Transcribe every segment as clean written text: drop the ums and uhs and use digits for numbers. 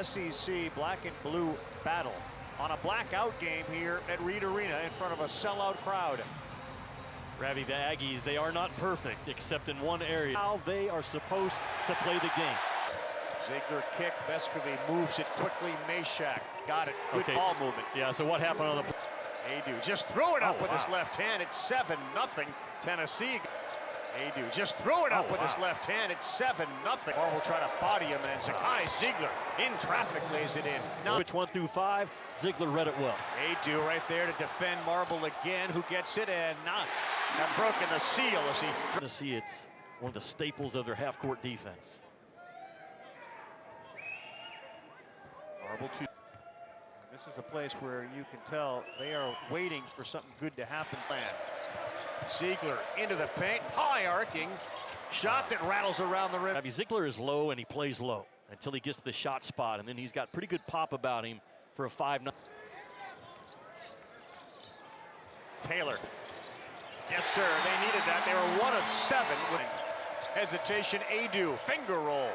SEC black and blue battle on a blackout game here at Reed Arena in front of a sellout crowd. Ravi, the Aggies, they are not perfect except in one area. How they are supposed to play the game. Ziegler kick, Vescovi moves it quickly, Mashack got it, good ball movement. Yeah, so what happened on the... Adu just threw it up with his left hand, it's 7-0 Tennessee. Adu just threw it up with his left hand, it's 7-0. Marvel try to body him, and Zakai Ziegler in traffic lays it in. Now, which 1 through 5, Ziegler read it well. Adu right there to defend Marble again, who gets it, and not have broken the seal as he... Tennessee, it's one of the staples of their half-court defense. Marble two. This is a place where you can tell they are waiting for something good to happen. Ziegler into the paint, high arcing shot that rattles around the rim. Ravi, Ziegler is low and he plays low until he gets to the shot spot, and then he's got pretty good pop about him for a 5-9. Taylor. Yes, sir, they needed that. They were 1 of 7 with hesitation. Adu, finger roll.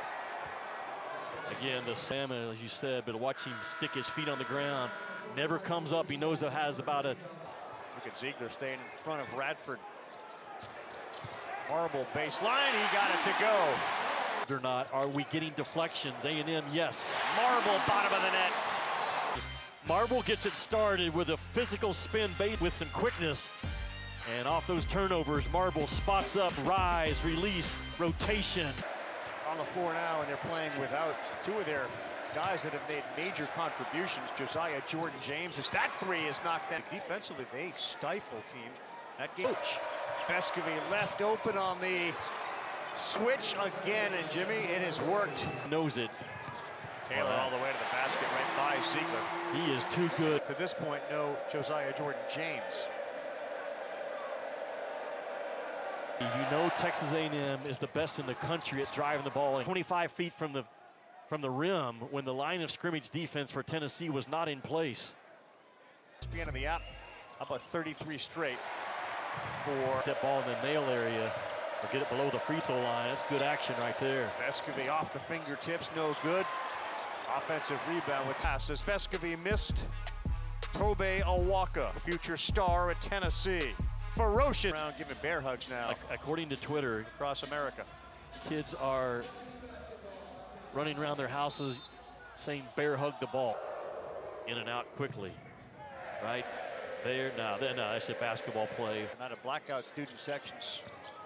Again, the salmon, as you said, but watch him stick his feet on the ground. Never comes up. He knows it has about a... Look at Ziegler staying in front of Radford. Marble baseline, he got it to go. Or not, are we getting deflections? A&M, yes. Marble, bottom of the net. Marble gets it started with a physical spin bait with some quickness. And off those turnovers, Marble spots up, rise, release, rotation. On the floor now, and they're playing without 2 of their guys that have made major contributions. Josiah Jordan-James, as that 3 is knocked down. Defensively, they stifle teams. That game. Vescovi left open on the switch again, and Jimmy, it has worked. Knows it. Taylor all the way to the basket, right by Ziegler. He is too good. To this point, no Josiah Jordan-James. You know Texas A&M is the best in the country at driving the ball in 25 feet from the rim when the line of scrimmage defense for Tennessee was not in place. ESPN of the app, how about 33 straight for that ball in the nail area or get it below the free throw line. That's good action right there. Vescovi off the fingertips, no good. Offensive rebound with passes. Vescovi missed. Tobe Awaka, future star at Tennessee. Ferocious. Around giving bear hugs now. According to Twitter, across America, kids are running around their houses saying bear hug the ball. In and out quickly. Right there. No, that's a basketball play. Not a blackout. Student sections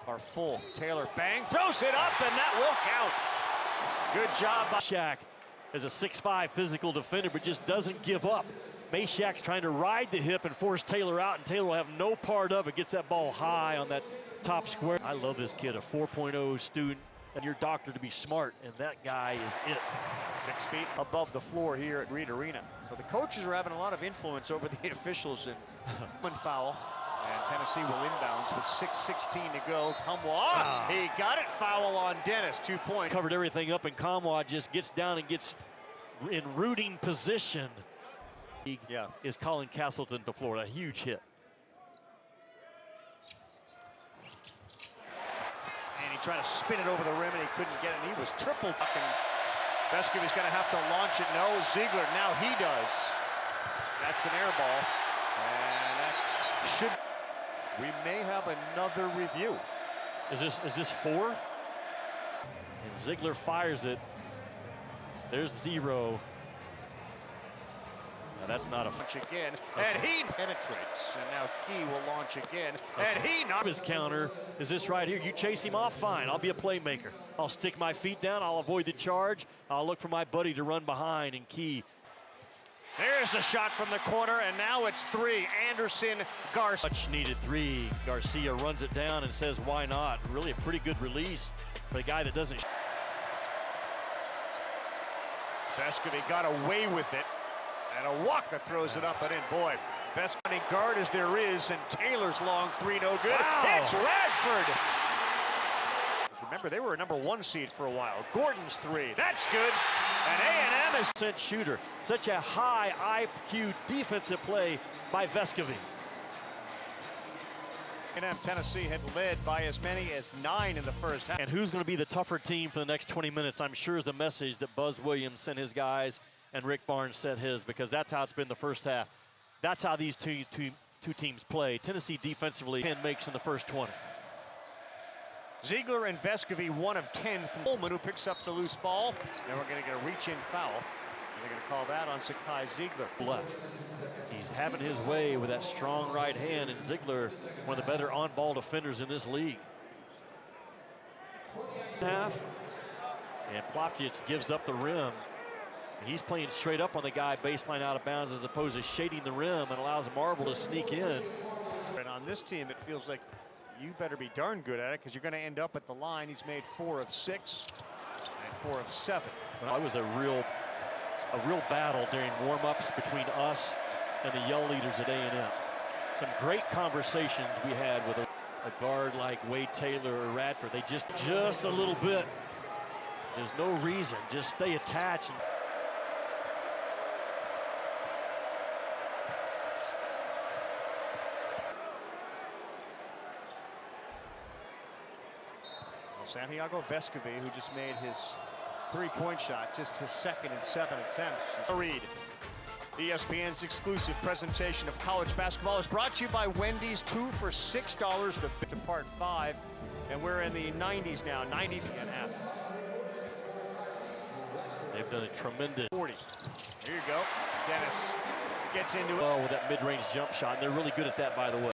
are full. Taylor bang, throws it up, and that will count. Good job by Mashack is a 6'5" physical defender, but just doesn't give up. Mashack's trying to ride the hip and force Taylor out, and Taylor will have no part of it. Gets that ball high on that top square. I love this kid, a 4.0 student, and your doctor to be smart, and that guy is it. 6 feet above the floor here at Reed Arena. So the coaches are having a lot of influence over the officials. And foul, and Tennessee will inbounds with 6:16 to go. Kamwa, he got it. Foul on Dennis, 2 points. Covered everything up, and Kamwa just gets down and gets in rooting position. Is Colin Castleton to Florida. Huge hit. And he tried to spin it over the rim, and he couldn't get it. He was triple ducking. Vescovi's going to have to launch it. No, Ziegler, now he does. That's an air ball. And that should... We may have another review. Is this 4? And Ziegler fires it. There's 0. Now that's not a launch again, and he penetrates, and now Key will launch again, and he knocks his counter. Is this right here? You chase him off, fine. I'll be a playmaker. I'll stick my feet down. I'll avoid the charge. I'll look for my buddy to run behind, and Key. There's a shot from the corner, and now it's 3. Anderson Garcia. Much needed 3. Garcia runs it down and says, "Why not?" Really a pretty good release for a guy that doesn't. Vescovi got away with it. And Awaka throws it up and in. Boy, best guard as there is, and Taylor's long 3 no good. Wow. It's Radford. Remember, they were a #1 seed for a while. Gordon's 3, that's good. And A&M is shooter. Such a high IQ defensive play by Vescovi. A&M Tennessee had led by as many as 9 in the first half. And who's going to be the tougher team for the next 20 minutes, I'm sure is the message that Buzz Williams sent his guys and Rick Barnes sent his, because that's how it's been the first half. That's how these two teams play. Tennessee defensively 10 makes in the first 20. Ziegler and Vescovy 1 of 10 from Coleman, who picks up the loose ball. And we're going to get a reach-in foul. They're going to call that on Sakai Ziegler. Left. He's having his way with that strong right hand, and Ziegler, one of the better on-ball defenders in this league. Half, and Plavsic gives up the rim. He's playing straight up on the guy baseline out of bounds as opposed to shading the rim, and allows Marble to sneak in. And on this team, it feels like you better be darn good at it, because you're going to end up at the line. He's made 4 of 6 and 4 of 7. Well, it was a real battle during warm-ups between us and the Yell leaders at A&M. Some great conversations we had with a guard like Wade Taylor or Radford. They just a little bit. There's no reason. Just stay attached. Santiago Vescovy, who just made his 3-point shot, just his second in 7 attempts. Reed. ESPN's exclusive presentation of college basketball is brought to you by Wendy's. 2 for $6 to part 5. And we're in the 90s now, 90 and a half. They've done a tremendous 40. Here you go. Dennis gets into it. well with that mid-range jump shot, and they're really good at that, by the way.